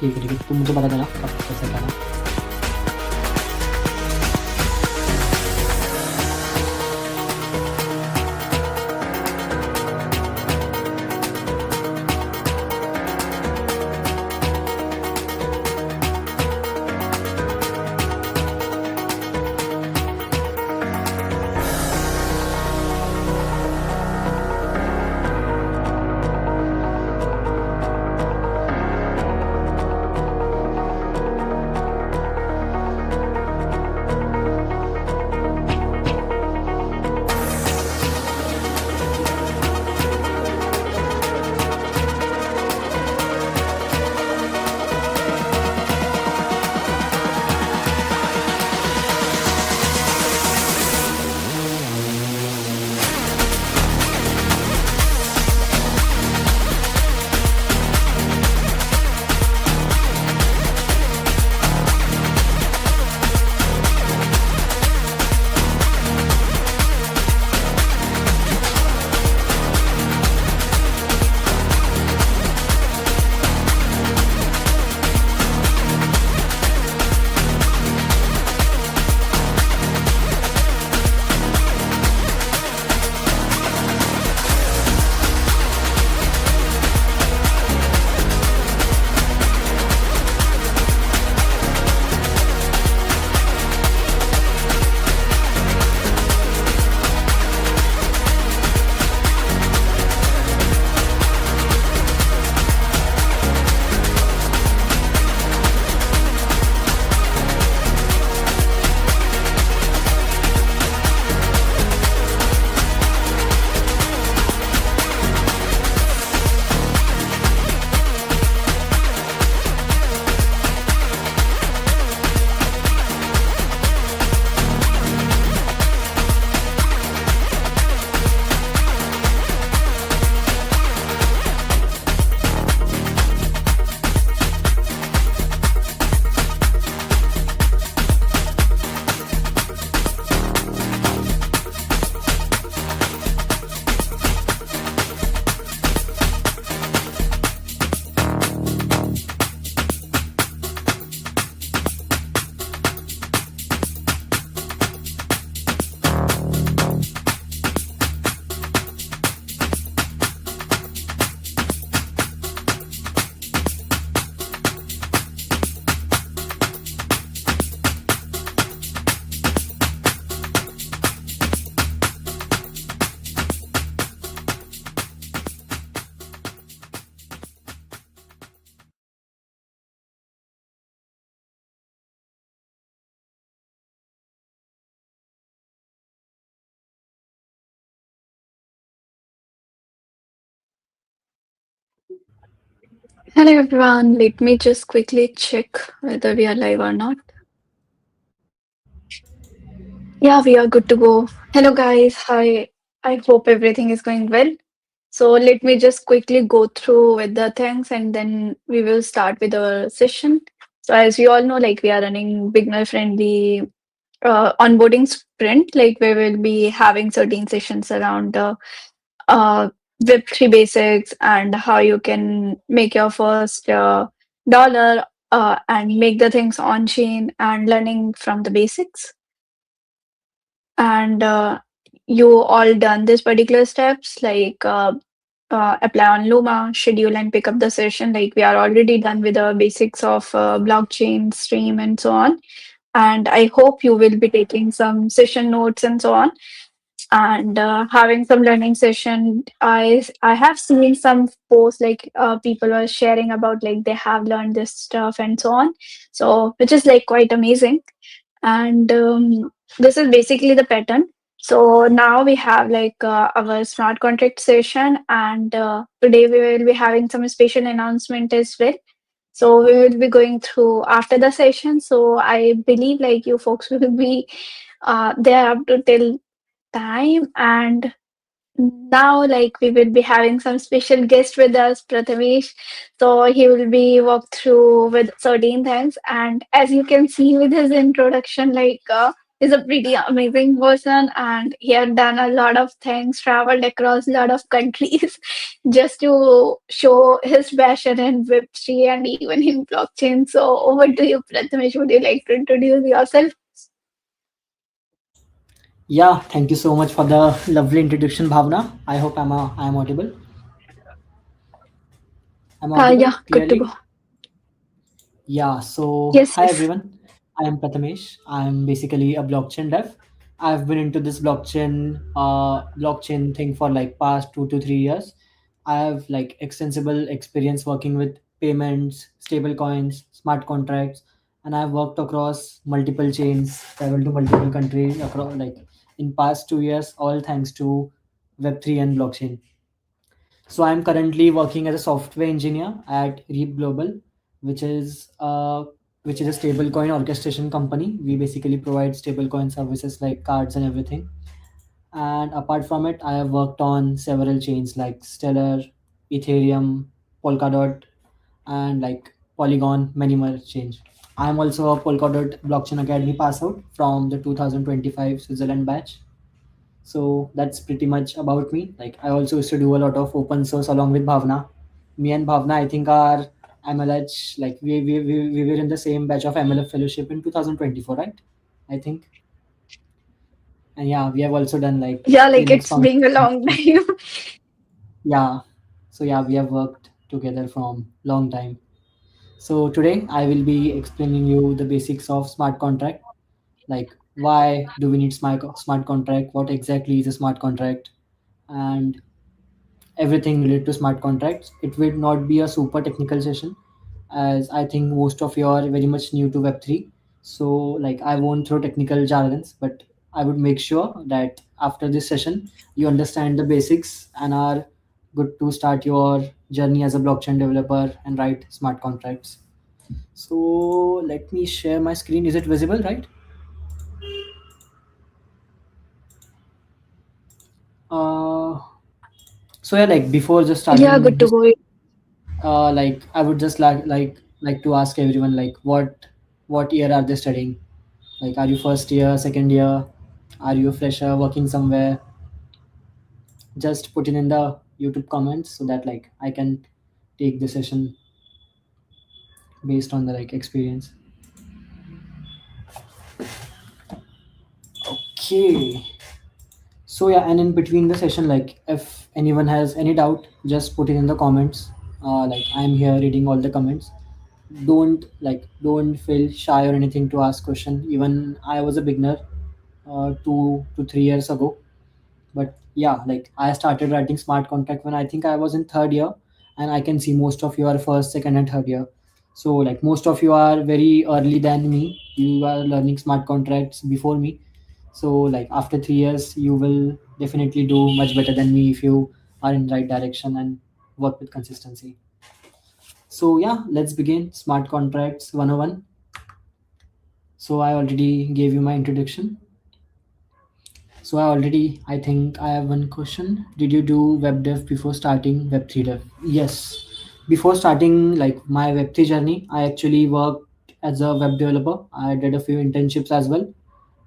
ठीक है, तुम मुझे बता देना कब कैसे करना है। Hello everyone, let me just quickly check whether we are live or not. Yeah, we are good to go. Hello guys, hi. I hope everything is going well. So let me just quickly go through with the things and then we will start with our session. So as you all know, like we are running beginner friendly onboarding sprint, like we will be having certain sessions around uh, Web3 basics and how you can make your first dollar and make the things on chain and learning from the basics. And you all done this particular steps like apply on Luma, schedule and pick up the session. Like we are already done with the basics of blockchain, stream, and so on. And I hope you will be taking some session notes and so on and having some learning session. I have seen some posts like people are sharing about like they have learned this stuff and so on, so which is like quite amazing. And this is basically the pattern. So now we have like our smart contract session, and today we will be having some special announcement as well. So we will be going through after the session, so I believe like you folks will be there up to till time. And now like we will be having some special guest with us, Prathamesh. So he will be walk through with certain things, and as you can see with his introduction, like he's a pretty amazing person and he had done a lot of things, traveled across a lot of countries just to show his passion in Web3 and even in blockchain. So over to you, Prathamesh. Would you like to introduce yourself? Yeah, thank you so much for the lovely introduction, Bhavna. I hope I'm audible. I'm audible Yeah, good to go. clearly. Yeah, so Yes, hi yes. everyone. I am Prathamesh. I'm basically a blockchain dev. I've been into this blockchain thing for like past 2 to 3 years. I have like extensible experience working with payments, stable coins, smart contracts, and I've worked across multiple chains, traveled to multiple countries across like in past 2 years, all thanks to Web3 and blockchain. So I'm currently working as a software engineer at Reap Global, which is uh, which is a stablecoin orchestration company. We basically provide stablecoin services like cards and everything. And apart from it, I have worked on several chains like Stellar, Ethereum, Polkadot, and like Polygon, many more chains. I am also a Polkadot Blockchain Academy pass out from the 2025 Switzerland batch. So that's pretty much about me. Like I also used to do a lot of open source along with Bhavna. Me and Bhavna, I think are MLH, like we were in the same batch of MLF fellowship in 2024, right? I think. And yeah, we have also done like Yeah, like Linux it's been a Foundation. long time. Yeah. So yeah, we have worked together from long time. So today I will be explaining you the basics of smart contract, like why do we need smart contract, what exactly is a smart contract, and everything related to smart contracts. It will not be a super technical session, as I think most of you are very much new to Web3. So, like, I won't throw technical jargons, but I would make sure that after this session, you understand the basics and are good to start your journey as a blockchain developer and write smart contracts. So, let me share my screen. Is it visible, right? Uh, so yeah, like before just Yeah, starting good to this, go. like I would just like to ask everyone like what year are they studying? Like, are you first year, second year? Are you a fresher working somewhere? Just put it in the YouTube comments so that like I can take the session based on the like experience. Okay. So yeah, and in between the session, like if anyone has any doubt, just put it in the comments. Like I'm here reading all the comments. Don't feel shy or anything to ask question. Even I was a beginner 2 to 3 years ago, but yeah, like I started writing smart contract when I think I was in third year, and I can see most of you are first, second, and third year. So like most of you are very early than me. You are learning smart contracts before me. So like after 3 years, you will definitely do much better than me if you are in right direction and work with consistency. So yeah, let's begin smart contracts 101. So I already gave you my introduction. So I think I have one question. Did you do web dev before starting web3 dev? Yes. Before starting like my web3 journey, I actually worked as a web developer. I did a few internships as well.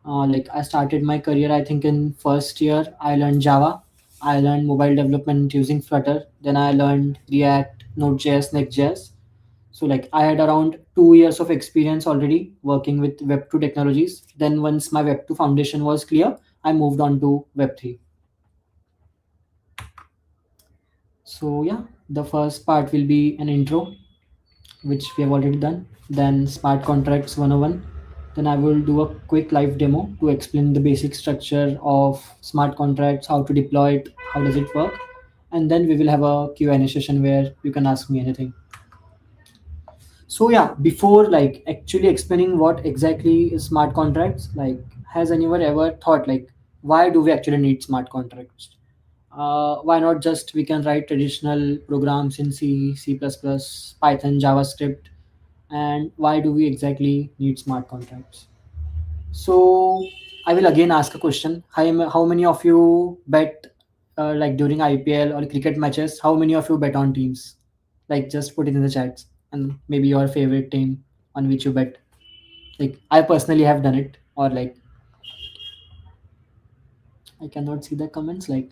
Like I started my career, I think in first year, I learned Java. I learned mobile development using Flutter. Then I learned React, Node.js, Next.js. So like I had around 2 years of experience already working with Web2 technologies. Then once my Web2 foundation was clear, I moved on to Web3. So yeah, the first part will be an intro, which we have already done. Then smart contracts 101. Then I will do a quick live demo to explain the basic structure of smart contracts, how to deploy it, how does it work. And then we will have a Q&A session where you can ask me anything. So yeah, before like actually explaining what exactly is smart contracts, like has anyone ever thought like why do we actually need smart contracts? Why not just we can write traditional programs in C, C++, Python, JavaScript, and why do we exactly need smart contracts? So I will again ask a question. How many of you bet like during IPL or cricket matches? How many of you bet on teams? Like just put it in the chats and maybe your favorite team on which you bet. Like I personally have done it, or like I cannot see the comments. Like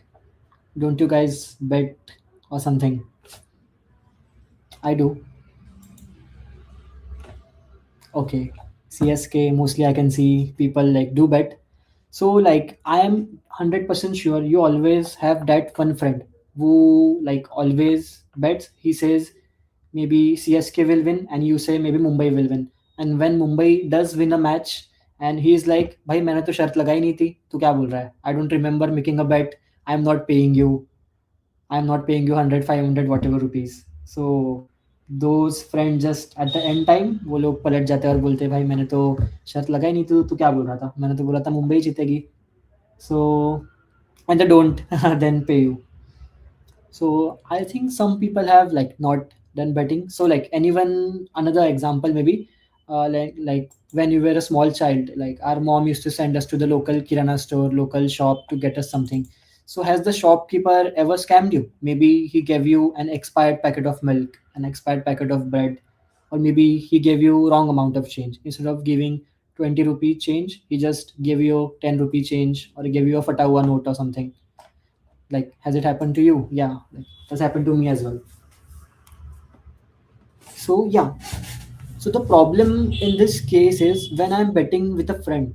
don't you guys bet? or something. I do. Okay. CSK mostly I can see people like do bet. So like I am 100% sure you always have that one friend who like always bets. He says maybe CSK will win and you say maybe Mumbai will win. And when Mumbai does win a match and he is like भाई मैंने तो शर्त लगाई नहीं थी तू क्या बोल रहा है I don't remember making a bet. I'm not paying you. I'm not paying you 100, 500, whatever rupees. So those friends just at the end time वो लोग पलट जाते हैं और बोलते हैं भाई मैंने तो शर्त लगाई नहीं तू तू क्या बोल रहा था मैंने तो बोला था मुंबई जीतेगी. So and they don't then pay you. So I think some people have like not done betting. So like anyone another example maybe like when you were a small child, like our mom used to send us to the local kirana store, local shop to get us something. So has the shopkeeper ever scammed you? Maybe he gave you an expired packet of milk, an expired packet of bread, or maybe he gave you wrong amount of change. Instead of giving 20 rupee change, he just gave you 10 rupee change or he gave you a fatawa note or something. Like, has it happened to you? Yeah, like, it has happened to me as well. So yeah. So the problem in this case is when I'm betting with a friend,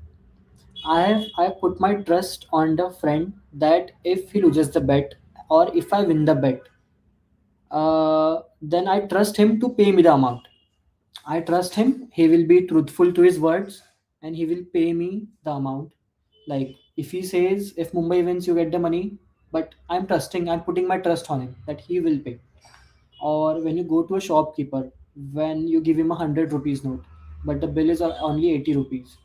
I have put my trust on the friend that if he loses the bet or if I win the bet, then I trust him to pay me the amount. I trust him. He will be truthful to his words and he will pay me the amount. Like if he says if Mumbai wins, you get the money. But I'm trusting. I'm putting my trust on him that he will pay. Or when you go to a shopkeeper, when you give him 100 rupees note, but the bill is only 80 rupees,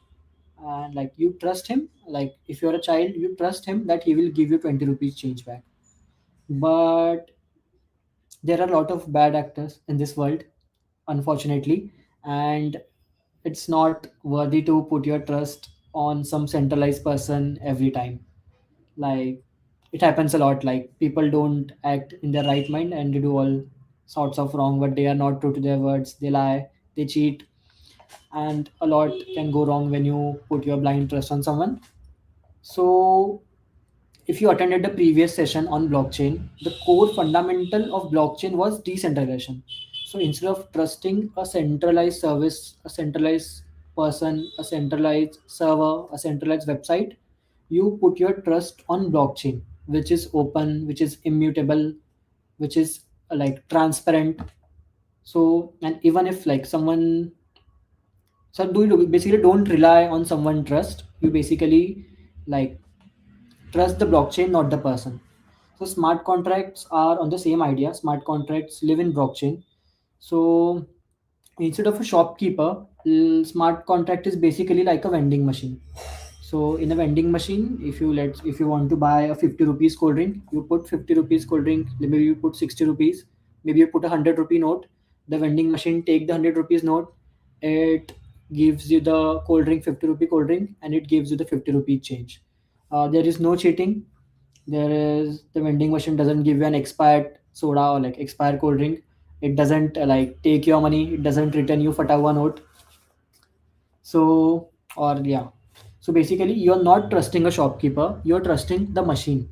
and like you trust him, like if you're a child, you trust him that he will give you 20 rupees change back. But there are a lot of bad actors in this world, unfortunately, and it's not worthy to put your trust on some centralized person every time. Like it happens a lot, like people don't act in their right mind and they do all sorts of wrong, but they are not true to their words, they lie, they cheat, and a lot can go wrong when you put your blind trust on someone. So if you attended the previous session on blockchain, the core fundamental of blockchain was decentralization. So instead of trusting a centralized service, a centralized person, a centralized server, a centralized website, you put your trust on blockchain, which is open, which is immutable, which is like transparent. So and even if like someone, so do you basically don't rely on someone trust, you basically like trust the blockchain, not the person. So smart contracts are on the same idea. Smart contracts live in blockchain. So instead of a shopkeeper, smart contract is basically like a vending machine. So in a vending machine, if you want to buy a 50 rupees cold drink, you put 50 rupees cold drink, maybe you put 60 rupees, maybe you put a 100 rupee note. The vending machine take the 100 rupees note, it gives you the cold drink, 50 rupee cold drink, and it gives you the 50 rupee change. There is no cheating. There is the vending machine doesn't give you an expired soda or like expired cold drink. It doesn't like take your money. It doesn't return you fatawa note. So or yeah. So basically, you're not trusting a shopkeeper. You're trusting the machine.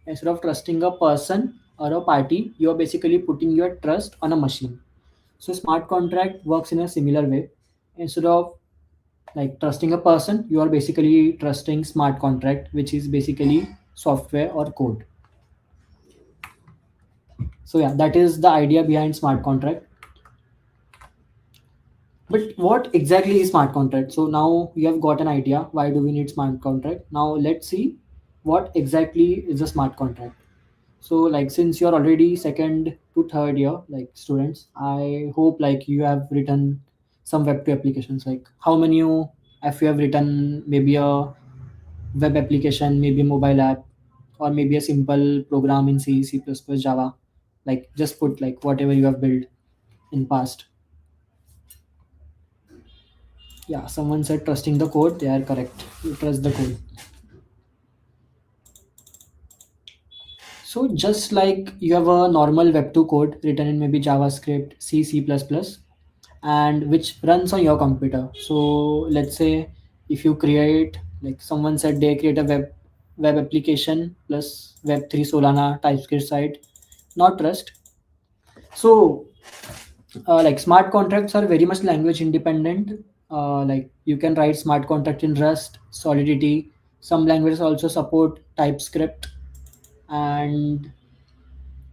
Instead of trusting a person or a party, you're basically putting your trust on a machine. So smart contract works in a similar way. Instead of like trusting a person, you are basically trusting smart contract, which is basically software or code. So yeah, that is the idea behind smart contract. But what exactly is smart contract? So now you have got an idea why do we need smart contract. Now let's see what exactly is a smart contract. So like since you're already second to third year like students, I hope like you have written some web 2 applications. Like how many you, if you have written maybe a web application, maybe a mobile app, or maybe a simple program in C, C++, Java, like just put like whatever you have built in past. Yeah, someone said trusting the code, they are correct, you trust the code. So just like you have a normal web 2 code written in maybe JavaScript, C, C++, and which runs on your computer. So let's say if you create, like someone said they create a web application plus web3 Solana TypeScript site, not Rust. So like smart contracts are very much language independent. Like you can write smart contract in Rust, Solidity. Some languages also support TypeScript. And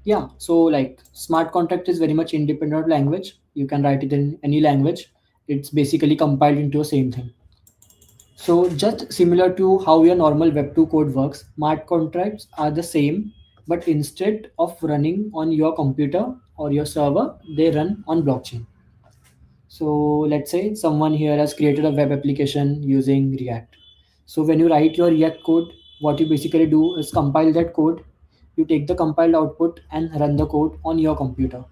yeah, so like smart contract is very much independent of language. You can write it in any language. It's basically compiled into a same thing. So just similar to how your normal Web2 code works, smart contracts are the same, but instead of running on your computer or your server, they run on blockchain. So let's say someone here has created a web application using React. So when you write your React code, what you basically do is compile that code. You take the compiled output and run the code on your computer.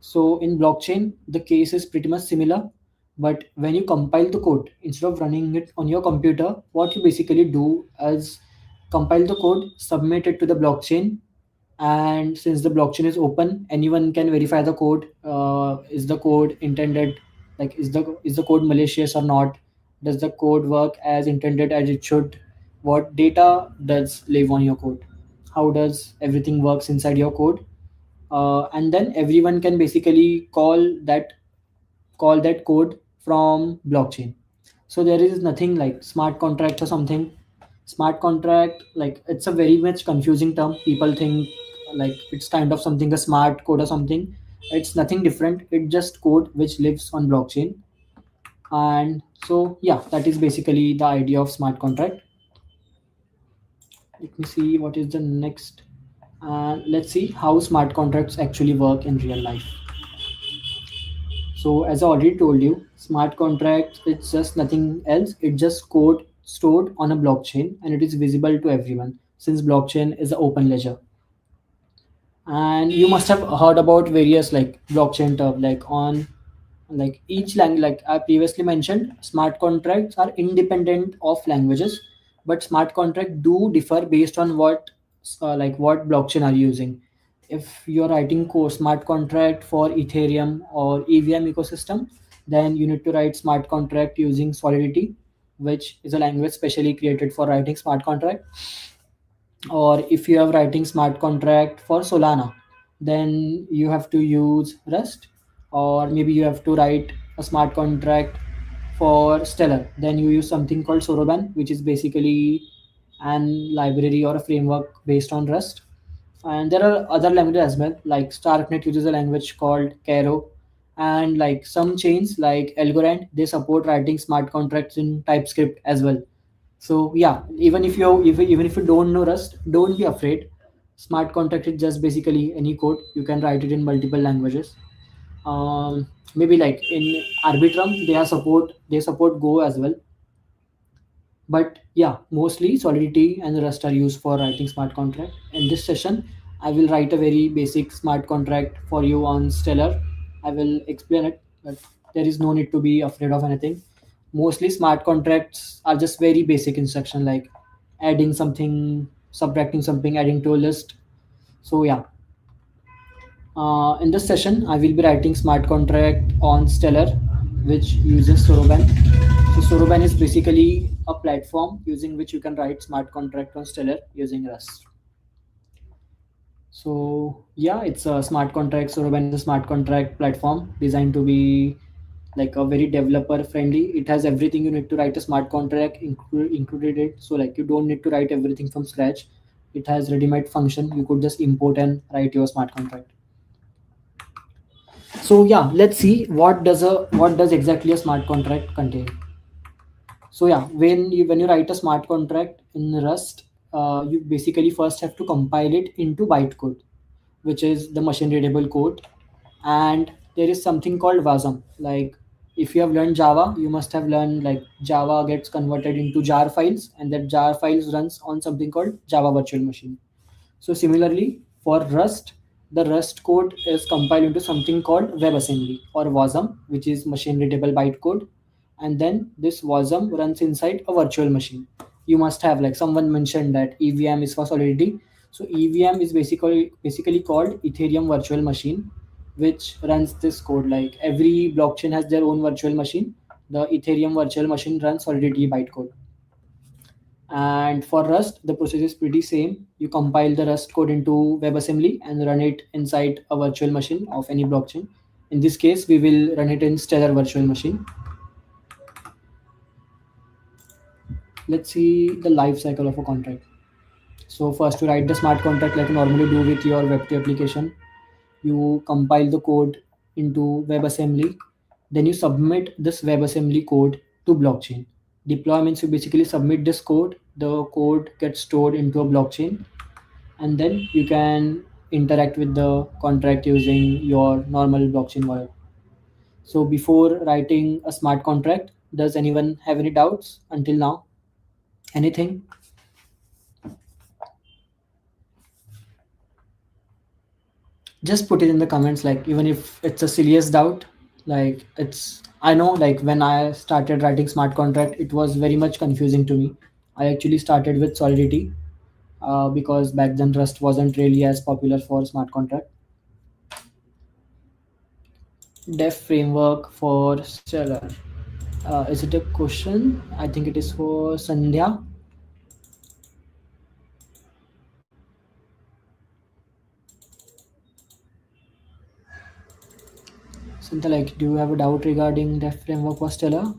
So in blockchain, the case is pretty much similar. But when you compile the code, instead of running it on your computer, what you basically do is compile the code, submit it to the blockchain, and since the blockchain is open, anyone can verify the code. Is the code intended, like is the code malicious or not? Does the code work as intended as it should? What data does live on your code? How does everything works inside your code? And then everyone can basically call that code from blockchain. So there is nothing like smart contract or something. Smart contract, like it's a very much confusing term. People think like it's kind of something, a smart code or something. It's nothing different. It's just code which lives on blockchain. And so yeah, that is basically the idea of smart contract. Let me see what is the next. Let's see how smart contracts actually work in real life. So as I already told you, smart contracts, it's just nothing else. It's just code stored on a blockchain and it is visible to everyone since blockchain is an open ledger. And you must have heard about various like blockchain term, like on like each language, like I previously mentioned, smart contracts are independent of languages, but smart contract do differ based on what blockchain are you using. If you're writing core smart contract for Ethereum or EVM ecosystem, then you need to write smart contract using Solidity, which is a language specially created for writing smart contract. Or if you are writing smart contract for Solana, then you have to use Rust. Or maybe you have to write a smart contract for Stellar, then you use something called Soroban, which is basically an library or a framework based on Rust. And there are other languages as well, like Starknet uses a language called Cairo. And like some chains like Algorand, they support writing smart contracts in TypeScript as well. So yeah, even if you don't know Rust, don't be afraid. Smart contract is just basically any code. You can write it in multiple languages. Maybe like in Arbitrum, they support Go as well. But yeah, mostly Solidity and Rust are used for writing smart contract. In this session, I will write a very basic smart contract for you on Stellar. I will explain it, but there is no need to be afraid of anything. Mostly smart contracts are just very basic instruction like adding something, subtracting something, adding to a list. So yeah, in this session, I will be writing smart contract on Stellar, which uses Soroban. So Soroban is basically a platform using which you can write smart contract on Stellar using Rust. So yeah, it's a smart contract. Soroban is a smart contract platform designed to be like a very developer friendly. It has everything you need to write a smart contract included it. So like you don't need to write everything from scratch. It has ready-made function. You could just import and write your smart contract. So yeah, let's see what does exactly a smart contract contain. So yeah, when you write a smart contract in Rust, you basically first have to compile it into bytecode, which is the machine readable code. And there is something called wasm. Like if you have learned Java, you must have learned like Java gets converted into jar files, and that jar files runs on something called Java virtual machine. So similarly, for Rust, the Rust code is compiled into something called WebAssembly or WASM, which is machine readable bytecode. And then this WASM runs inside a virtual machine. You must have like someone mentioned that EVM is for Solidity. So EVM is basically called Ethereum virtual machine, which runs this code. Like every blockchain has their own virtual machine. The Ethereum virtual machine runs Solidity bytecode. And for Rust, the process is pretty same. You compile the Rust code into WebAssembly and run it inside a virtual machine of any blockchain. In this case, we will run it in Stellar virtual machine. Let's see the life cycle of a contract. So first, to write the smart contract like you normally do with your Web2 application, you compile the code into WebAssembly, then you submit this WebAssembly code to blockchain. Deploy means you basically submit this code, the code gets stored into a blockchain, and then you can interact with the contract using your normal blockchain wallet. So before writing a smart contract, does anyone have any doubts until now? Anything? Just put it in the comments, like even if it's a silliest doubt. Like it's, I know, like when I started writing smart contract, it was very much confusing to me. I actually started with Solidity, because back then Rust wasn't really as popular for smart contract. Dev framework for Stellar. Is it a question? I think it is for Sandhya. Sandhya, like, do you have a doubt regarding dev framework for Stellar?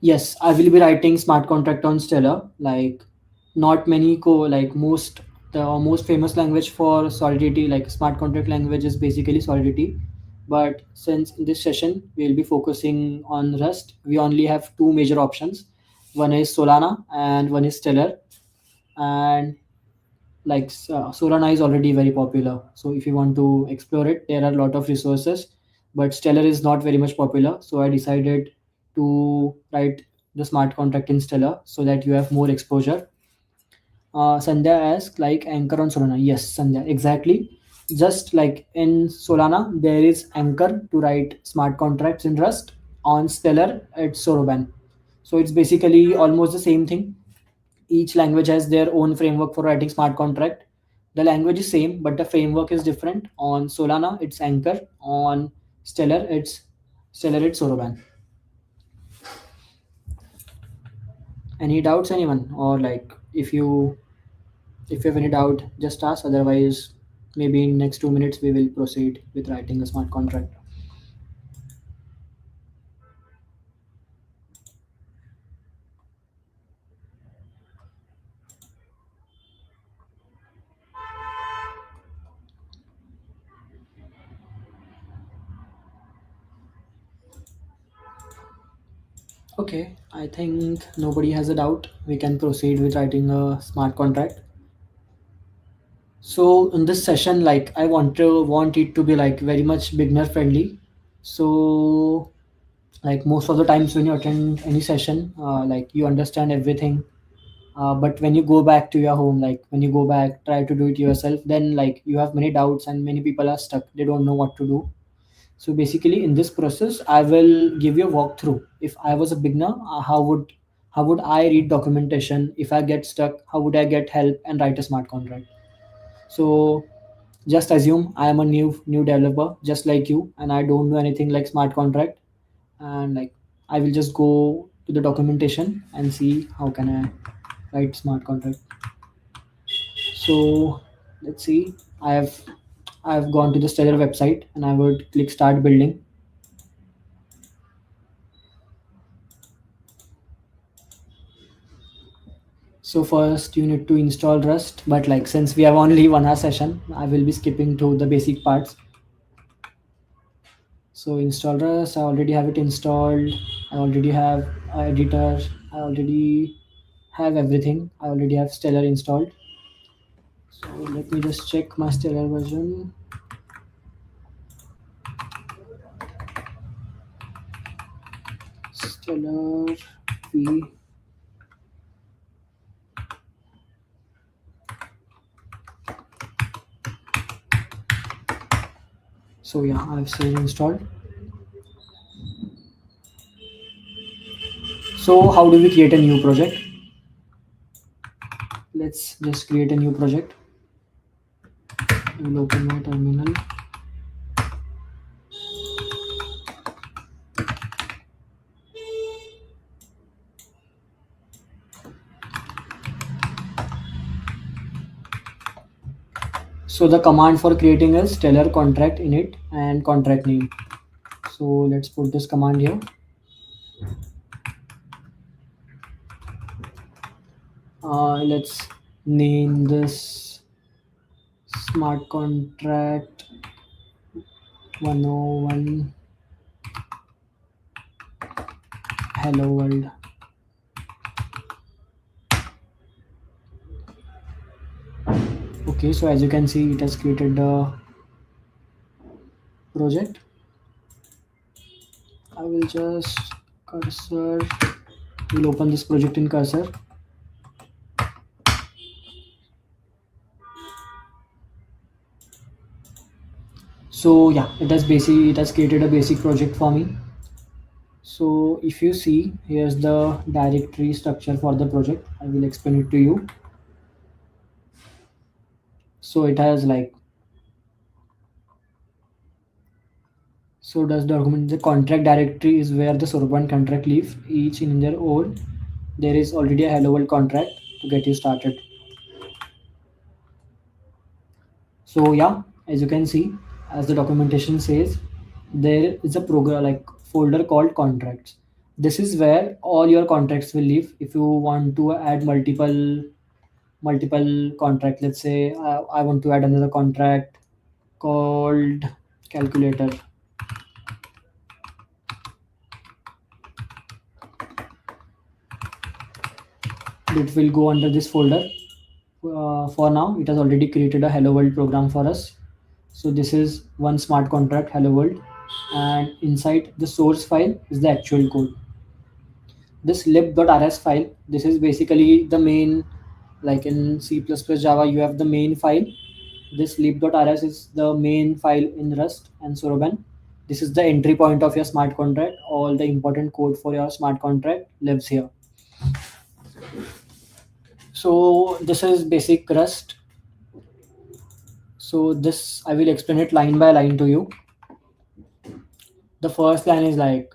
Yes, I will be writing smart contract on Stellar. Like, not many like most, the most famous language for Solidity, like smart contract language, is basically Solidity. But since in this session we'll be focusing on Rust, we only have two major options. One is Solana and one is Stellar. And like Solana is already very popular. So if you want to explore it, there are a lot of resources. But Stellar is not very much popular. So I decided to write the smart contract in Stellar so that you have more exposure. Sandhya asks, like Anchor on Solana. Yes, Sandhya, exactly. Just like in Solana, there is Anchor to write smart contracts in Rust. On Stellar, it's Soroban. So it's basically almost the same thing. Each language has their own framework for writing smart contract. The language is same, but the framework is different. On Solana, it's Anchor. On Stellar, it's Soroban. Any doubts, anyone? Or like if you have any doubt, just ask. Otherwise, maybe in next 2 minutes we will proceed with writing a smart contract. Okay, I think nobody has a doubt. We can proceed with writing a smart contract. So in this session, like I want it to be like very much beginner friendly. So like most of the times when you attend any session, like you understand everything. But when you go back to your home, like when you go back, try to do it yourself, then like you have many doubts and many people are stuck. They don't know what to do. So basically, in this process, I will give you a walkthrough. If I was a beginner, how would I read documentation? If I get stuck, how would I get help and write a smart contract? So just assume I am a new developer, just like you, and I don't know anything like smart contract, and like I will just go to the documentation and see how can I write smart contract. So let's see. I have gone to the Stellar website and I would click start building. So first you need to install Rust, but like since we have only 1 hour session, I will be skipping to the basic parts. So install Rust, I already have it installed. I already have editor. I already have everything. I already have Stellar installed. So let me just check my Stellar version. Stellar V. So yeah, I have Stellar installed. So how do we create a new project? Let's just create a new project. I will open my terminal. So the command for creating is stellar contract init and contract name. So let's put this command here. Let's name this smart contract 101 hello world. Okay, so as you can see, it has created the project. I will just cursor, we'll open this project in cursor. So yeah, it has created a basic project for me. So if you see, here's the directory structure for the project. I will explain it to you. So it has like, so does the document, the contract directory is where the Soroban contract live, each in their own. There is already a hello world contract to get you started. So yeah, as you can see, as the documentation says, there is a program like folder called contracts. This is where all your contracts will live. If you want to add multiple contract, let's say I want to add another contract called calculator. It will go under this folder. For now, it has already created a hello world program for us. So this is one smart contract hello world, and inside the source file is the actual code. This lib.rs file, this is basically the main, like in C++ Java you have the main file. This lib.rs is the main file in Rust and Soroban. This is the entry point of your smart contract. All the important code for your smart contract lives here. So this is basic Rust. So this I will explain it line by line to you. The first line is like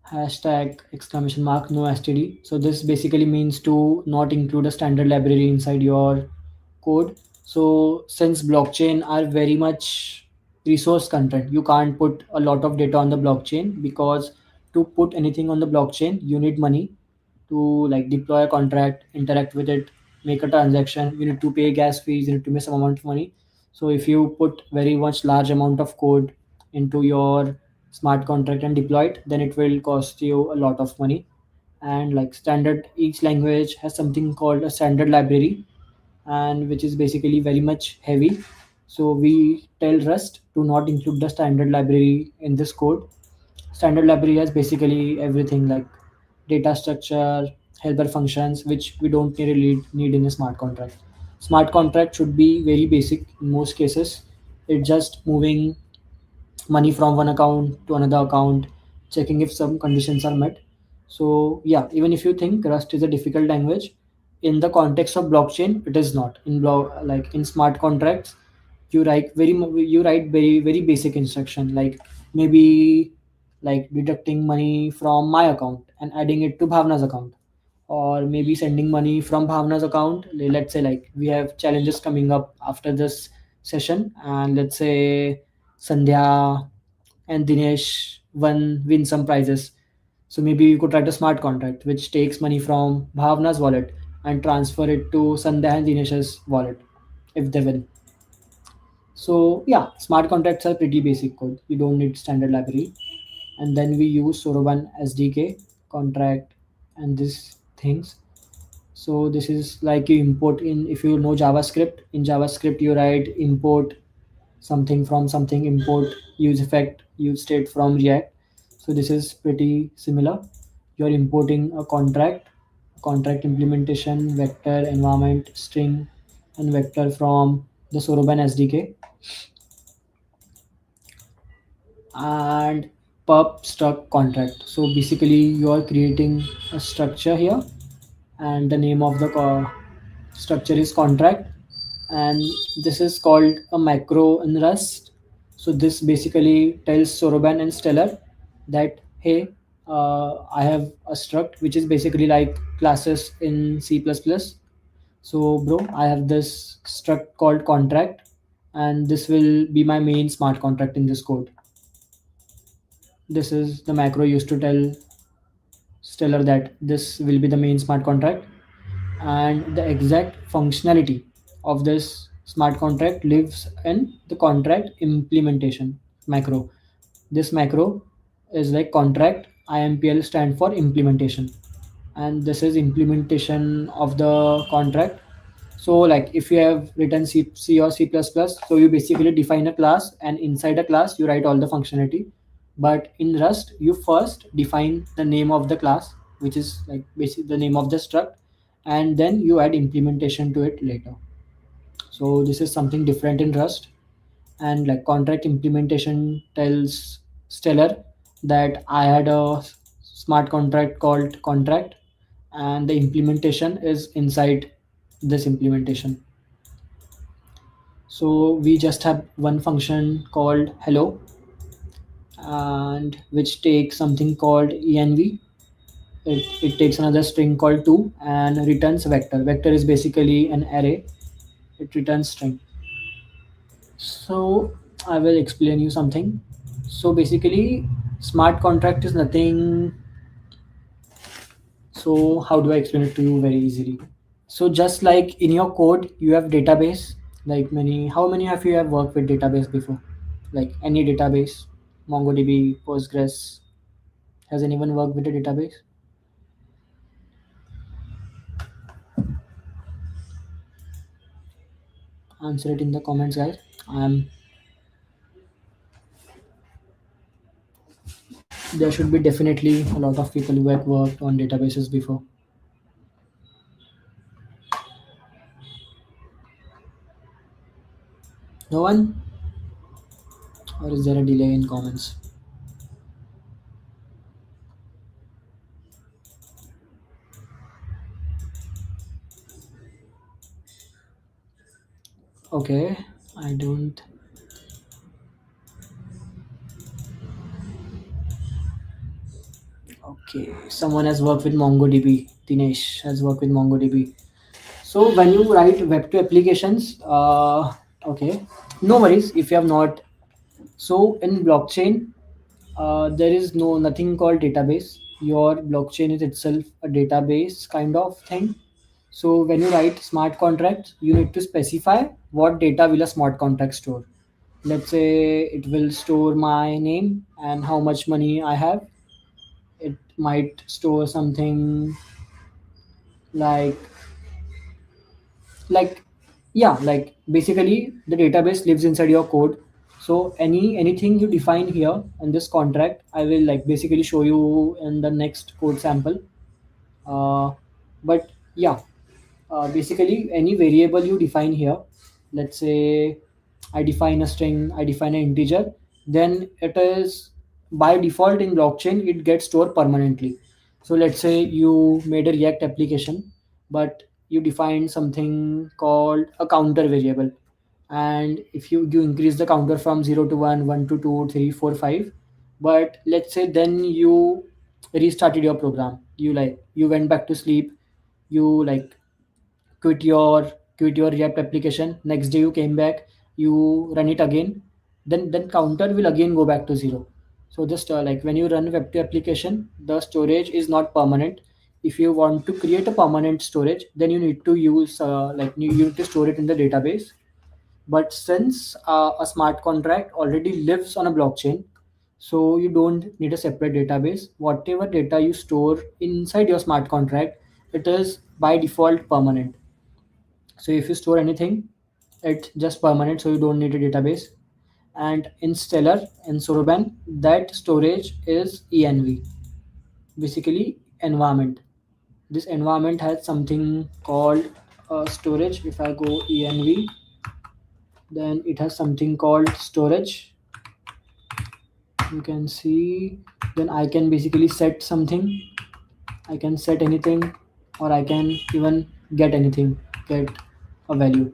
hashtag exclamation mark no std. So this basically means to not include a standard library inside your code. So since blockchain are very much resource content, you can't put a lot of data on the blockchain, because to put anything on the blockchain you need money. To like deploy a contract, interact with it, make a transaction, you need to pay gas fees, you need to pay some amount of money. So if you put very much large amount of code into your smart contract and deploy it, then it will cost you a lot of money. And like standard, each language has something called a standard library, and which is basically very much heavy. So we tell Rust to not include the standard library in this code. Standard library has basically everything like data structure, helper functions, which we don't really need in a smart contract. Smart contract should be very basic in most cases. It's just moving money from one account to another account, checking if some conditions are met. So yeah, even if you think Rust is a difficult language, in the context of blockchain, it is not. In like in smart contracts, you write very basic instruction, like maybe like deducting money from my account and adding it to Bhavna's account, or maybe sending money from Bhavna's account. Let's say like we have challenges coming up after this session, and let's say Sandhya and Dinesh win some prizes. So maybe you could write a smart contract which takes money from Bhavna's wallet and transfer it to Sandhya and Dinesh's wallet if they win. So yeah, smart contracts are pretty basic code. You don't need standard library. And then we use Soroban SDK contract and these things. So this is like you import in, if you know JavaScript, in JavaScript you write import something from something, import use effect, use state from React. So this is pretty similar. You're importing a contract implementation, vector, environment, string, and vector from the Soroban SDK. And pub struct contract. So basically you are creating a structure here, and the name of the structure is contract, and this is called a macro in Rust. So this basically tells Soroban and Stellar that hey, I have a struct which is basically like classes in C++. So bro, I have this struct called contract, and this will be my main smart contract in this code. This is the macro used to tell Stellar that this will be the main smart contract, and the exact functionality of this smart contract lives in the contract implementation macro. This macro is like contract, IMPL stand for implementation, and this is implementation of the contract. So like if you have written C or C++, so you basically define a class, and inside a class you write all the functionality. But in Rust, you first define the name of the class, which is like basically the name of the struct, and then you add implementation to it later. So this is something different in Rust. And like contract implementation tells Stellar that I had a smart contract called contract, and the implementation is inside this implementation. So we just have one function called hello, and which takes something called env. It takes another string called 2 and returns vector. Vector is basically an array. It returns string. So I will explain you something. So basically, smart contract is nothing. So how do I explain it to you very easily? So just like in your code, you have database. Like how many of you have worked with database before? Like any database, MongoDB, Postgres. Has anyone worked with a database? Answer it in the comments, guys. There should be definitely a lot of people who have worked on databases before. No one, or is there a delay in comments? Okay, I don't. Okay, someone has worked with MongoDB. Dinesh has worked with MongoDB. So when you write web to applications, okay, no worries if you have not. So in blockchain, there is nothing called database. Your blockchain is itself a database kind of thing. So when you write smart contracts, you need to specify what data will a smart contract store. Let's say it will store my name and how much money I have. It might store something like like yeah, like basically the database lives inside your code. So anything you define here in this contract, I will like basically show you in the next code sample. uh, but yeah, basically any variable you define here, let's say I define a string, I define an integer, then it is by default in blockchain it gets stored permanently. So let's say you made a React application, but you defined something called a counter variable, and if you increase the counter from 0 to 1, 1 to 2, 3, 4, 5, but let's say then you restarted your program, you went back to sleep, you like quit your quit your React application. Next day you came back, you run it again, then counter will again go back to 0. So just like when you run web to application, the storage is not permanent. If you want to create a permanent storage, then you need to use you need to store it in the database. But since a smart contract already lives on a blockchain, so you don't need a separate database. Whatever data you store inside your smart contract, it is by default permanent. So if you store anything, it's just permanent, so you don't need a database. And in Stellar and Soroban, that storage is env, basically environment. This environment has something called storage. If I go env, then it has something called storage. You can see, then I can basically set something. I can set anything, or I can even get anything, get a value.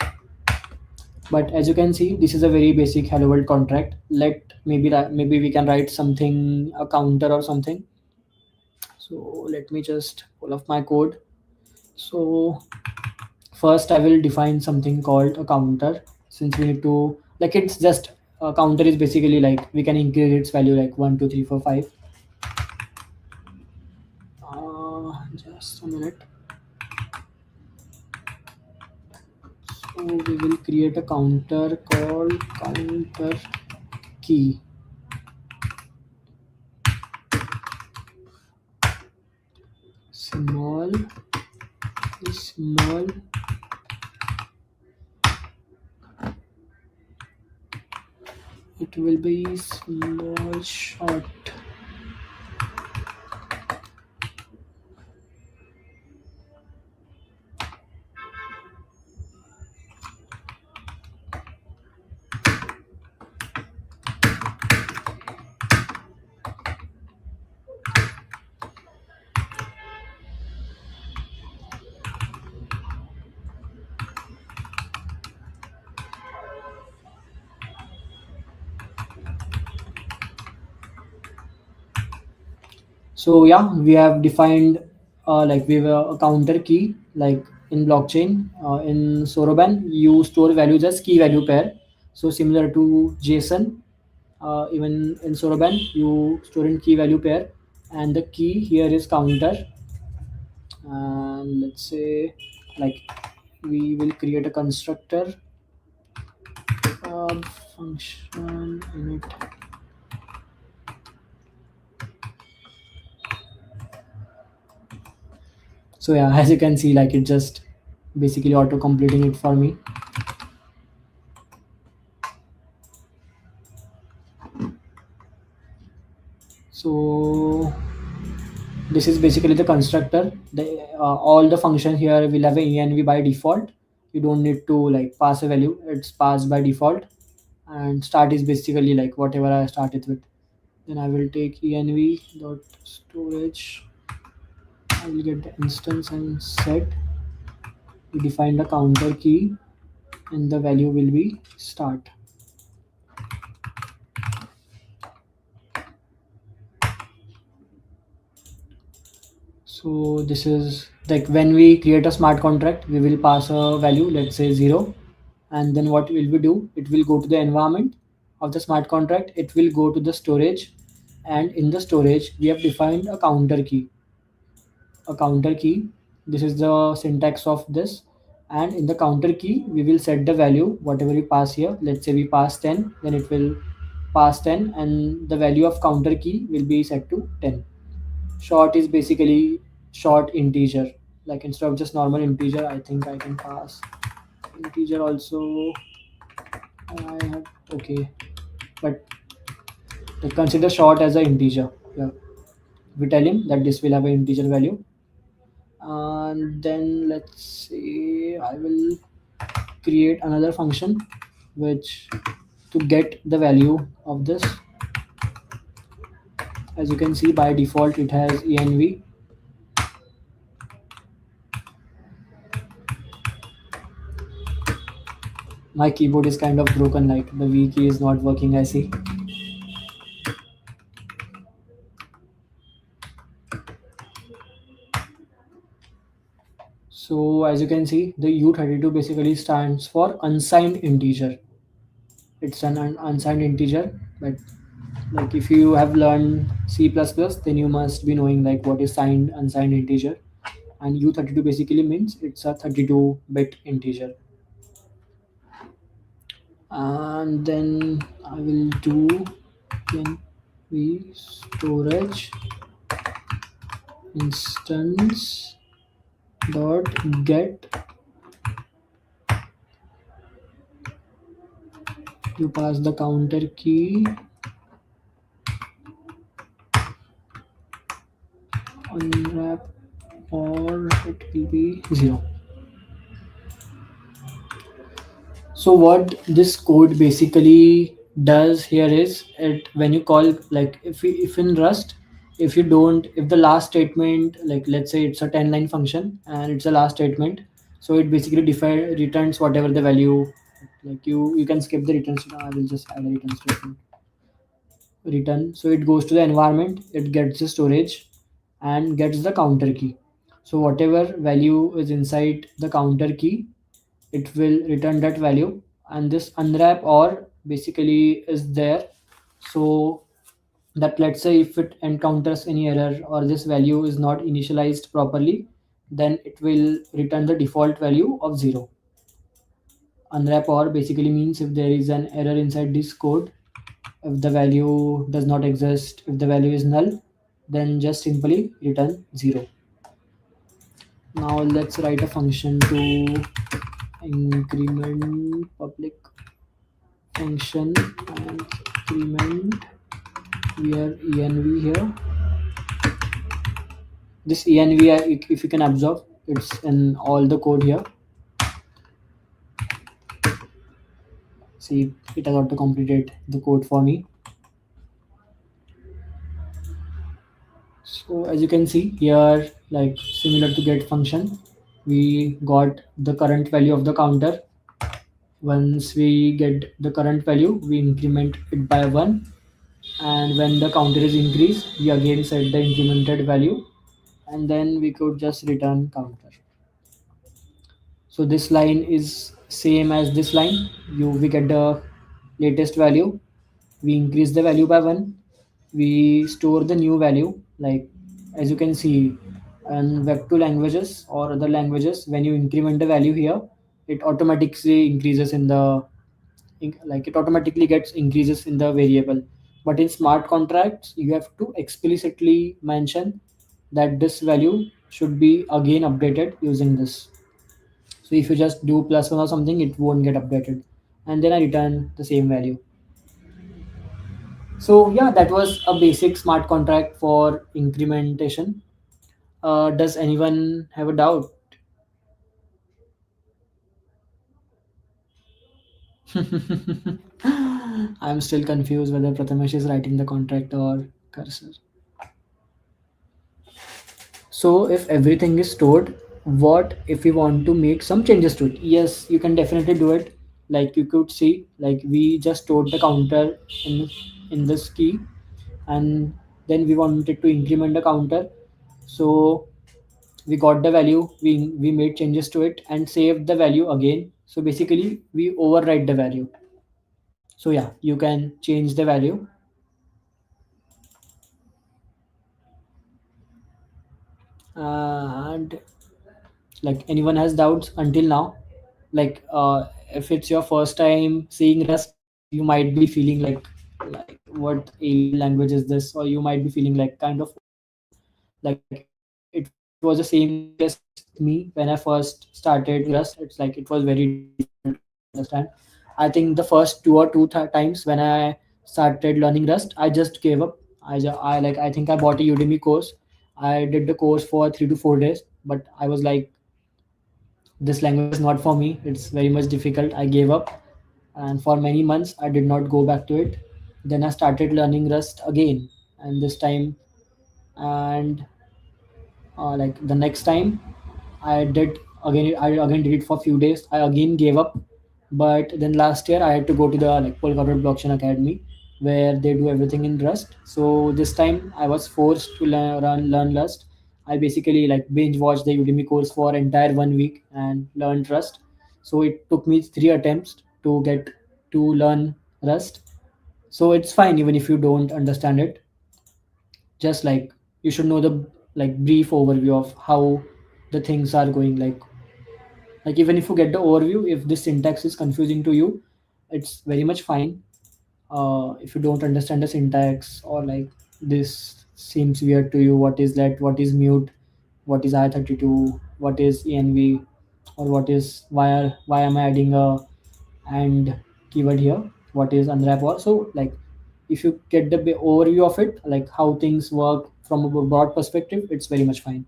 But as you can see, this is a very basic hello world contract. Maybe we can write something, a counter or something. So let me just pull up my code. So first I will define something called a counter, since we need to, like, it's just a counter is basically like we can increase its value like 1 2 3 4 5. Just a minute. So we will create a counter called counter key. Small, small, it will be small short. So yeah, we have defined like we have a counter key, like in blockchain. In Soroban, you store values as key value pair. So similar to JSON, even in Soroban, you store in key value pair, and the key here is counter. And let's say, like, we will create a constructor uh, function in it. So yeah, as you can see, like, it just basically auto completing it for me. So this is basically the constructor. All the function here will have a env by default. You don't need to like pass a value, it's passed by default. And start is basically like whatever I started with. Then I will take env dot storage. I will get the instance and set. We define the counter key, and the value will be start. So this is like when we create a smart contract, we will pass a value, let's say 0. And then what will we do? It will go to the environment of the smart contract. It will go to the storage. And in the storage, we have defined a counter key. A counter key. This is the syntax of this. And in the counter key, we will set the value, whatever we pass here. Let's say we pass 10, then it will pass 10, and the value of counter key will be set to 10. Short is basically short integer. Like instead of just normal integer, I think I can pass integer also. I have okay, but consider short as an integer. Yeah, we tell him that this will have an integer value, and then let's say I will create another function which to get the value of this. As you can see, by default it has env. My keyboard is kind of broken, like the V key is not working, I see. So as you can see, the U32 basically stands for unsigned integer. It's an unsigned integer, but like if you have learned C++, then you must be knowing like what is signed, unsigned integer. And U32 basically means it's a 32-bit integer. And then I will do env storage instance dot get. You pass the counter key, unwrap, or it will be 0. So what this code basically does here is, it when you call, like if in Rust, if you don't, if the last statement, like let's say it's a 10-line function and it's a last statement, so it basically returns whatever the value. Like you can skip the return statement. I will just add a return statement. Return. So it goes to the environment, it gets the storage and gets the counter key. So whatever value is inside the counter key, it will return that value. And this unwrap or basically is there, so that let's say if it encounters any error or this value is not initialized properly, then it will return the default value of 0. Unwrap or basically means if there is an error inside this code, if the value does not exist, if the value is null, then just simply return 0. Now let's write a function to increment public function and increment here env here. This env, if you can observe, it's in all the code here. See, it has auto completed the code for me. So as you can see here, like similar to get function, we got the current value of the counter. Once we get the current value, we increment it by 1, and when the counter is increased, we again set the incremented value, and then we could just return counter. So this line is same as this line. We get the latest value, we increase the value by 1, we store the new value. Like as you can see, in web2 languages or other languages, when you increment the value here, it automatically increases in the like it automatically gets increases in the variable. But in smart contracts, you have to explicitly mention that this value should be again updated using this. So if you just do +1 or something, it won't get updated, and then I return the same value. So yeah, that was a basic smart contract for incrementation. Does anyone have a doubt? I'm still confused whether Prathamesh is writing the contract or cursor. So if everything is stored, what if we want to make some changes to it? Yes, you can definitely do it. Like you could see, like we just stored the counter in in this key, and then we wanted to increment the counter. So we got the value, we made changes to it and saved the value again. So basically we overwrite the value. So yeah, you can change the value. And like anyone has doubts until now, like if it's your first time seeing rust, you might be feeling like what alien language is this, or you might be feeling like kind of overwhelmed. Like it was the same case with me when I first started using rust. It's like it was very difficult to understand. I think the first 2 or 2 times when I started learning rust, I just gave up. I like I think I bought a Udemy course. I did the course for 3 to 4 days, but I was like, this language is not for me, it's very much difficult. I gave up, and for many months I did not go back to it. Then I started learning rust again, and this time, and like the next time I did I again did it for a few days. I again gave up. But then last year I had to go to the like Polkadot Blockchain Academy, where they do everything in Rust. So this time I was forced to learn Rust. I basically like binge watched the Udemy course for entire 1 week and learned Rust. So it took me 3 attempts to get to learn Rust. So it's fine even if you don't understand it. Just like you should know the like brief overview of how the things are going. Like even if you get the overview, if this syntax is confusing to you, it's very much fine. If you don't understand the syntax, or like this seems weird to you, what is let, what is mute, what is I32, what is env, or what is why am I adding a and keyword here, what is unwrap, or so like if you get the overview of it, like how things work from a broad perspective, it's very much fine.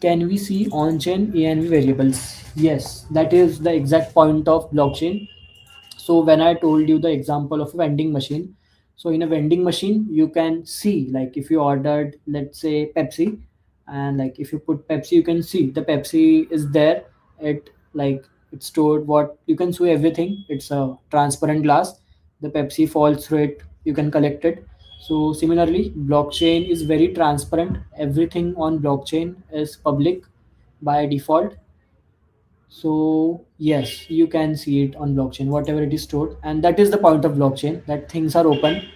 Can we see on-chain env variables? Yes, that is the exact point of blockchain. So when I told you the example of a vending machine, so in a vending machine you can see, like if you ordered let's say Pepsi, and like if you put Pepsi, you can see the Pepsi is there. It like it's stored, what you can see everything, it's a transparent glass. The Pepsi falls through it, you can collect it. So similarly, blockchain is very transparent. Everything on blockchain is public by default. So yes, you can see it on blockchain, whatever it is stored, and that is the point of blockchain. That things are open,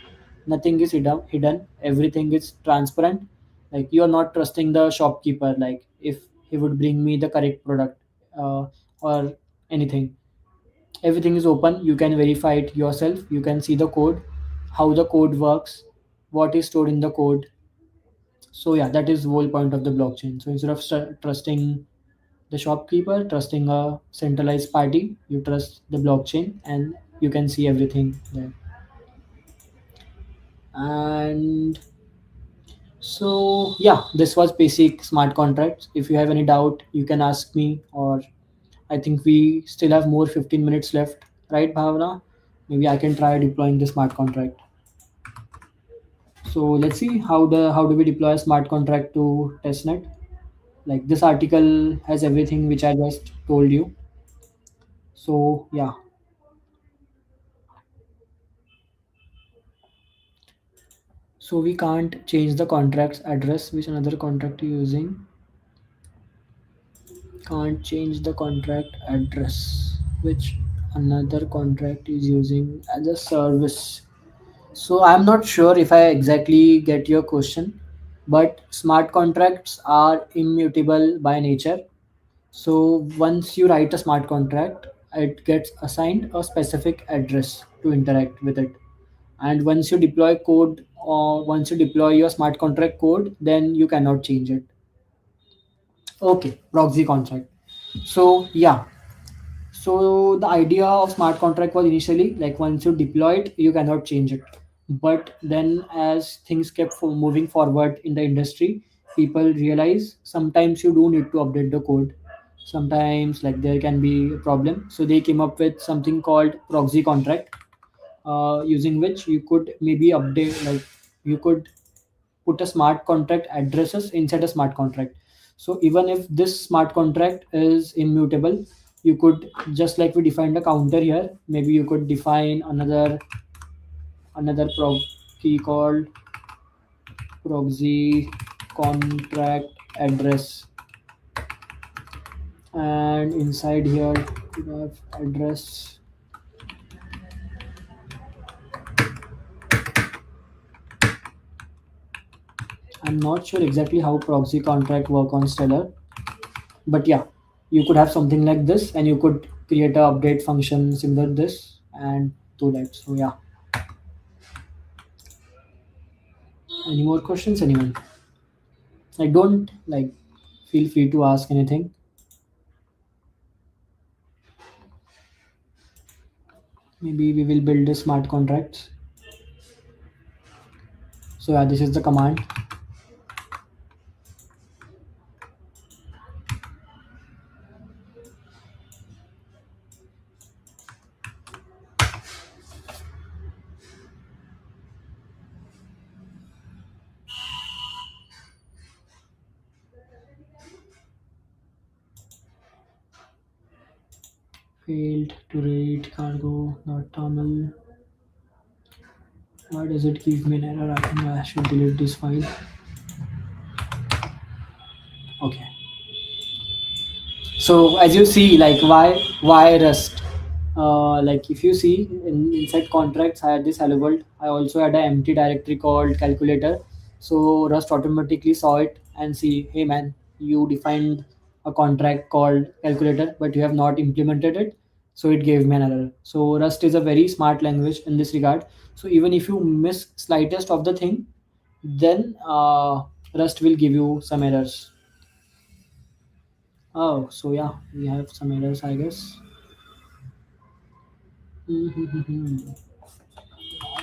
nothing is hidden. Everything is transparent. Like you are not trusting the shopkeeper. Like if he would bring me the correct product, or anything. Everything is open. You can verify it yourself. You can see the code, how the code works, what is stored in the code. So yeah, that is the whole point of the blockchain. So instead of trusting the shopkeeper, trusting a centralized party, you trust the blockchain and you can see everything there. And so yeah, this was basic smart contracts. If you have any doubt, you can ask me, or I think we still have more 15 minutes left, right, Bhavana? Maybe I can try deploying the smart contract. So let's see how do we deploy a smart contract to testnet. Like this article has everything which I just told you. So yeah, so we can't change the contract's address which another contract is using. Can't change the contract address which another contract is using as a service. So I'm not sure if I exactly get your question, but smart contracts are immutable by nature. So once you write a smart contract, it gets assigned a specific address to interact with it. And once you deploy code, or once you deploy your smart contract code, then you cannot change it. Okay, proxy contract. So yeah, so the idea of smart contract was initially like once you deploy it, you cannot change it. But then as things kept moving forward in the industry, people realize sometimes you do need to update the code. Sometimes like there can be a problem. So they came up with something called proxy contract, using which you could maybe update, like you could put a smart contract addresses inside a smart contract. So even if this smart contract is immutable, you could, just like we defined a counter here, maybe you could define another key called proxy contract address, and inside here you have address. I'm not sure exactly how proxy contract work on Stellar, but yeah, you could have something like this and you could create a update function similar to this and do that. So yeah, any more questions, anyone? Like don't like, feel free to ask anything. Maybe we will build the smart contracts. So yeah, this is the command. Failed to read cargo not tamil. Why does it give me an error? I think I should delete this file. Okay. So as you see, like why Rust? Like if you see inside contracts, I had this hello world. I also had an empty directory called calculator. So Rust automatically saw it and see, hey man, you defined a contract called calculator, but you have not implemented it. So it gave me an error. So Rust is a very smart language in this regard. So even if you miss slightest of the thing, then Rust will give you some errors. Oh, so yeah, we have some errors, I guess. Mm-hmm.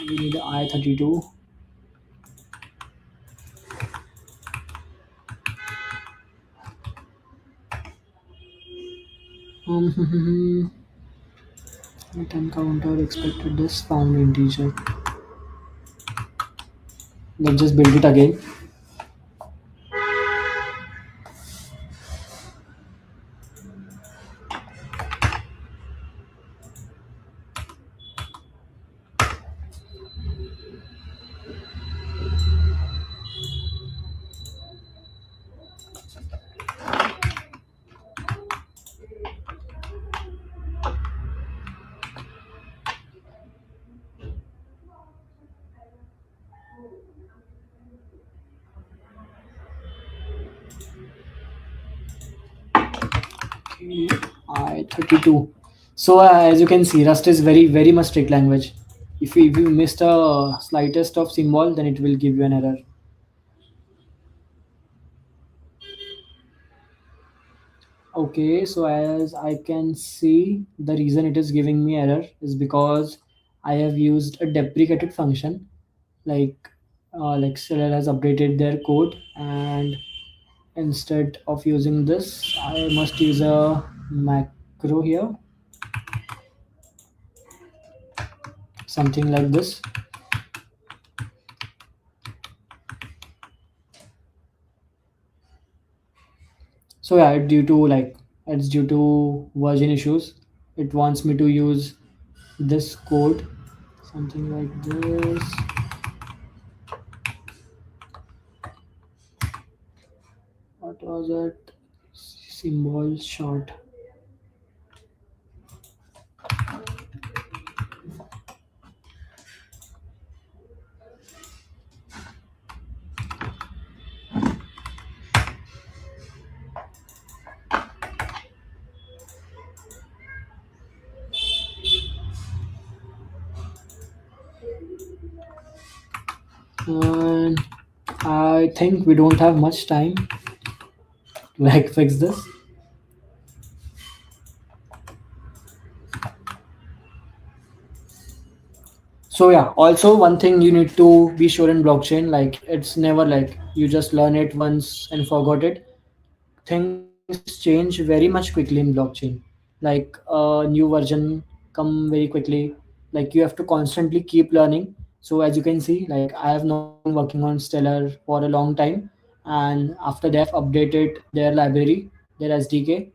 We need I-32. Mm-hmm. It encounter expected this found integer. Let's just build it again. Okay, I32. So as you can see, Rust is very much strict language. If you missed a slightest of symbol, then it will give you an error. Okay, so as I can see, the reason it is giving me error is because I have used a deprecated function, like Seller has updated their code, and instead of using this, I must use a macro here, something like this. So yeah, it's due to version issues. It wants me to use this code, something like this. What was it? Symbol short. And I think we don't have much time to fix this. So yeah, also one thing you need to be sure in blockchain, like it's never like you just learn it once and forgot it. Things change very much quickly in blockchain. Like a new version come very quickly. Like you have to constantly keep learning. So as you can see, like I have not been working on Stellar for a long time, and after they have updated their library, their SDK,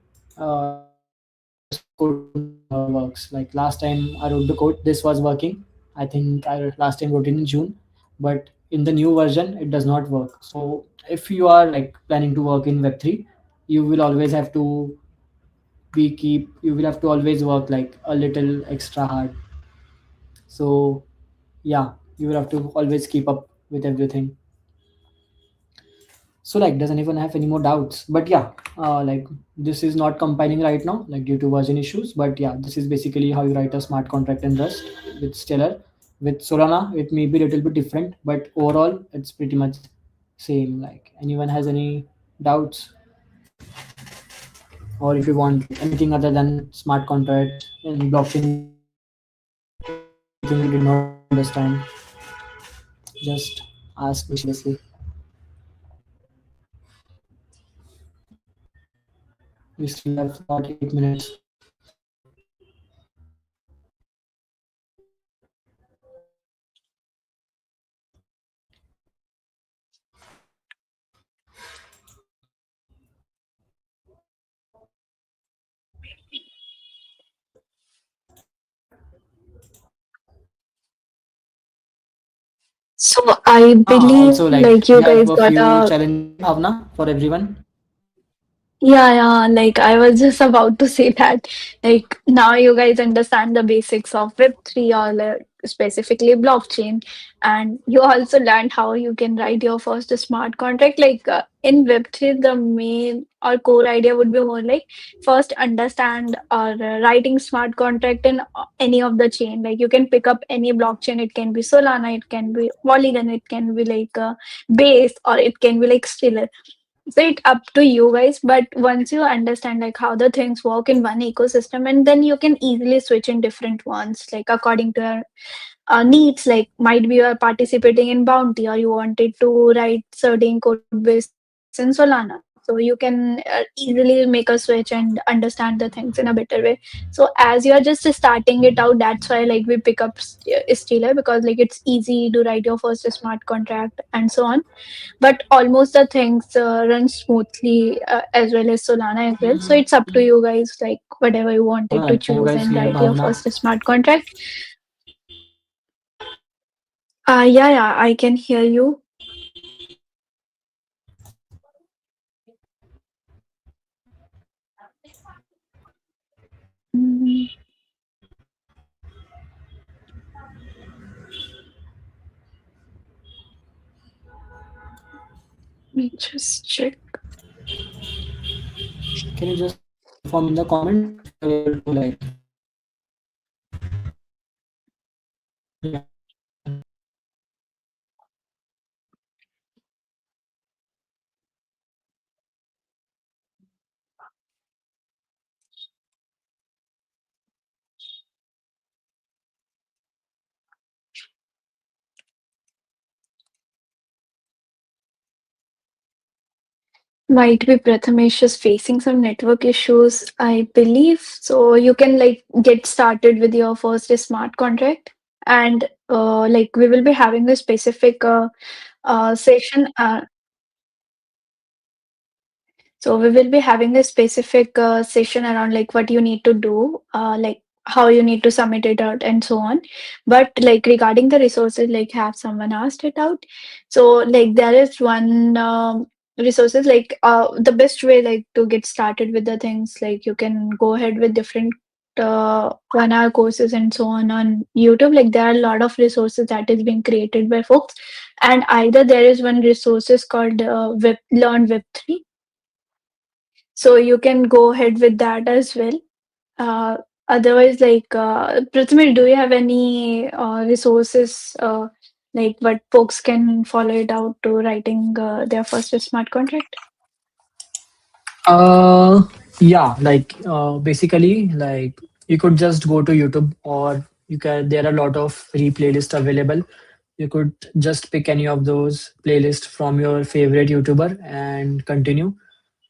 this code no longer works. Like last time I wrote the code, this was working. I think I last time wrote it in June, but in the new version it does not work. So if you are like planning to work in Web3, you will always have to you will have to always work like a little extra hard. So yeah, you will have to always keep up with everything. So like, does anyone have any more doubts? But yeah, this is not compiling right now, like due to version issues. But yeah, this is basically how you write a smart contract in Rust with Stellar. With Solana, it may be a little bit different, but overall, it's pretty much same. Like, anyone has any doubts, or if you want like, anything other than smart contract in blockchain in general, anything you did not understand, just ask me seriously. We still have about 8 minutes. So I believe Also, like like we you have guys a got few a challenges, right, Bhavna, for everyone? yeah, like I was just about to say that. Like now you guys understand the basics of Web3 or like, specifically blockchain, and you also learned how you can write your first smart contract. Like in Web3, the main or core idea would be more like first understand or writing smart contract in any of the chain. Like you can pick up any blockchain. It can be Solana, it can be Polygon, it can be like Base, or it can be like Stellar. So it's up to you guys, but once you understand like how the things work in one ecosystem, and then you can easily switch in different ones like according to your needs. Like might be you are participating in bounty, or you wanted to write certain code base in Solana, so you can easily make a switch and understand the things in a better way. So as you are just starting it out, that's why like we pick up Stealer, because like it's easy to write your first smart contract and so on. But almost the things run smoothly as well as Solana as well. So it's up to you guys, like whatever you All wanted to right, can you choose guys and hear write your Bhavna? first smart contract. Yeah, I can hear you. Mm, Let me just check. Can you just inform in the comments if you are able to like. Yeah. Might be Prathamesh is facing some network issues, I believe. So you can like get started with your first smart contract, and like we will be having a specific session. So we will be having a specific session around like what you need to do, like how you need to submit it out and so on. But like regarding the resources, like have someone asked it out. So like there is one resources like the best way like to get started with the things like you can go ahead with different 1 hour courses and so on YouTube. Like there are a lot of resources that is being created by folks, and either there is one resources called Learn Web3, so you can go ahead with that as well. Uh, Otherwise, like Prathamesh, do you have any resources like what folks can follow it out to writing their first smart contract? Uh, yeah, like basically, like you could just go to YouTube, or you can. There are a lot of free playlists available. You could just pick any of those playlists from your favorite YouTuber and continue.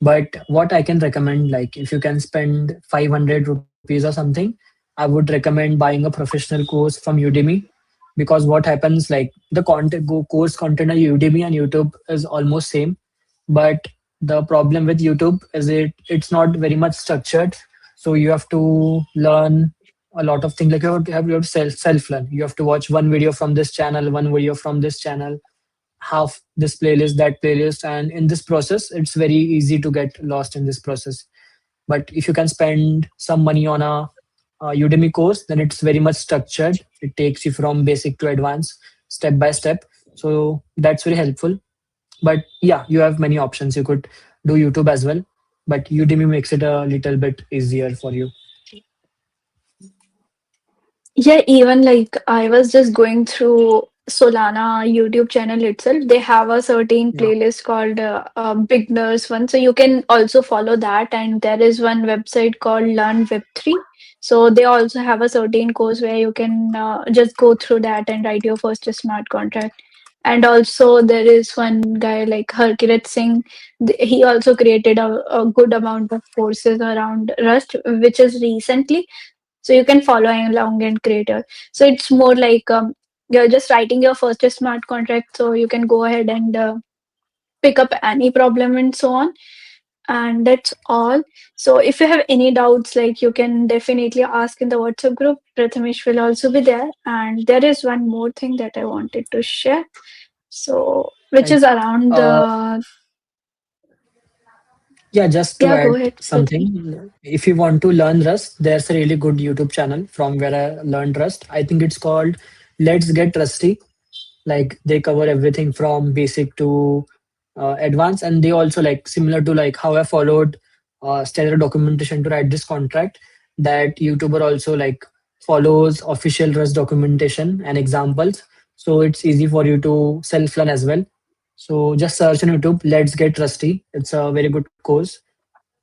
But what I can recommend, like if you can spend 500 rupees or something, I would recommend buying a professional course from Udemy, because what happens, like the content course content on Udemy and YouTube is almost same, but the problem with YouTube is it's not very much structured. So you have to learn a lot of things. Like you have to self learn. You have to watch one video from this channel, one video from this channel, have this playlist, that playlist, and in this process, it's very easy to get lost in this process. But if you can spend some money on a Udemy course, then it's very much structured. It takes you from basic to advanced, step by step. So that's very helpful. But yeah, you have many options. You could do YouTube as well, but Udemy makes it a little bit easier for you. Yeah, even like I was just going through Solana YouTube channel itself. They have a certain Yeah. playlist called Beginners one, so you can also follow that. And there is one website called Learn Web3. So they also have a certain course where you can just go through that and write your first smart contract. And also there is one guy like Harkirat Singh. He also created a good amount of courses around Rust, which is recently, so you can follow along and create your, so it's more like you're just writing your first smart contract, so you can go ahead and pick up any problem and so on, and that's all. So if you have any doubts, like you can definitely ask in the WhatsApp group. Prathamesh will also be there, and there is one more thing that I wanted to share, so which Like is around uh, the, yeah, just to yeah, go add ahead, Prathamesh. something, if you want to learn Rust, there's a really good YouTube channel from where I learned Rust. I think it's called Let's Get Rusty. Like they cover everything from basic to advanced, and they also, like similar to like how I followed standard documentation to write this contract, that YouTuber also like follows official Rust documentation and examples, so it's easy for you to self learn as well. So just search on YouTube, Let's Get Rusty. It's a very good course.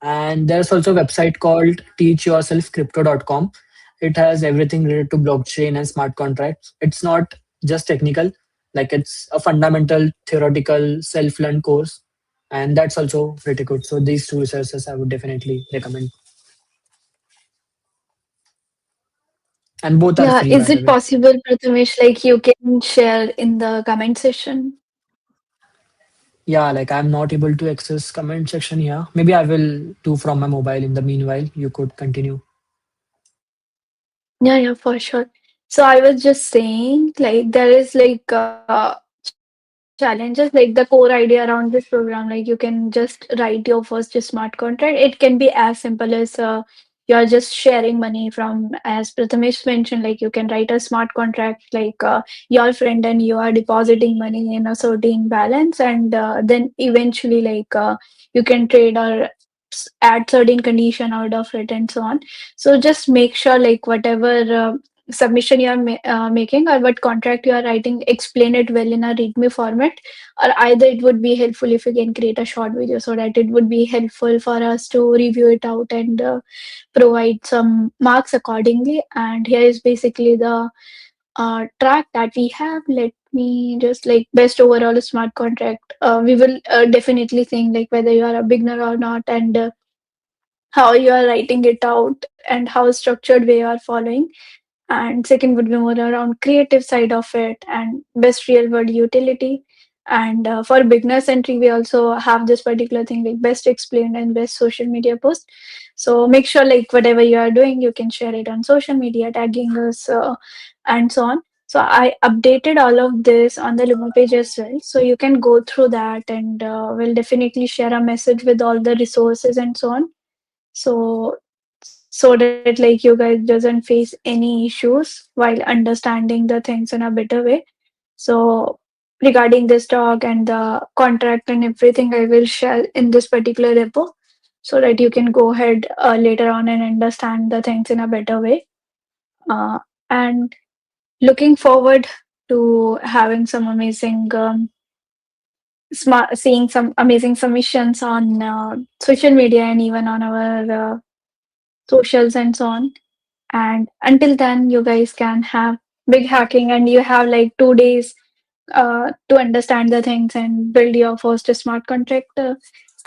And there's also a website called teachyourselfcrypto.com. It has everything related to blockchain and smart contracts. It's not just technical, like it's a fundamental theoretical self-learned course. And that's also pretty good. So these two resources I would definitely recommend. And both are Yeah, free, by is the it way. possible, Prathamesh, like you can share in the comment section? Yeah, like I'm not able to access comment section here. Maybe I will do from my mobile in the meanwhile. You could continue. Yeah, yeah, for sure. So I was just saying, like, there is like challenges, like the core idea around this program. Like, you can just write your first smart contract. It can be as simple as you're just sharing money from, as Prathamesh mentioned, like you can write a smart contract, like your friend and you are depositing money in a certain balance, and then eventually, like you can trade or add certain condition out of it and so on. So just make sure like whatever submission you are making or what contract you are writing, explain it well in a readme format, or either it would be helpful if you can create a short video so that it would be helpful for us to review it out and provide some marks accordingly. And here is basically the track that we have. Let me just like best overall smart contract. We will definitely think like whether you are a beginner or not, and how you are writing it out and how structured way you are following. And second would be more around creative side of it and best real world utility. And for beginners entry, we also have this particular thing like best explained and best social media post. So make sure like whatever you are doing, you can share it on social media, tagging us and so on. So I updated all of this on the Luma page as well. So you can go through that, and we'll definitely share a message with all the resources and so on. So that like you guys doesn't face any issues while understanding the things in a better way. So regarding this talk and the contract and everything, I will share in this particular repo so that you can go ahead later on and understand the things in a better way. And looking forward to having some amazing seeing some amazing submissions on social media and even on our socials and so on. And until then, you guys can have big hacking, and you have like 2 days to understand the things and build your first smart contract.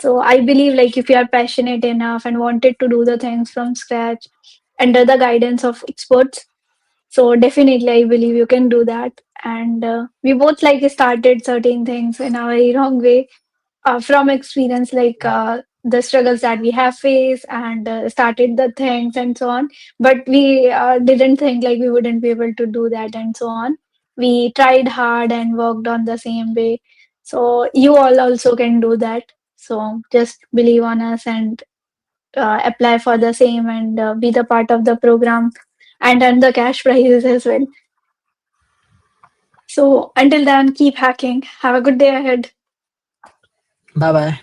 So I believe like if you are passionate enough and wanted to do the things from scratch under the guidance of experts, so definitely I believe you can do that. And we both like started certain things in a very wrong way from experience, like the struggles that we have faced and started the things and so on. But we didn't think like we wouldn't be able to do that and so on. We tried hard and worked on the same way. So you all also can do that. So just believe on us and apply for the same and be the part of the program and earn the cash prizes as well. So until then, keep hacking. Have a good day ahead. Bye bye.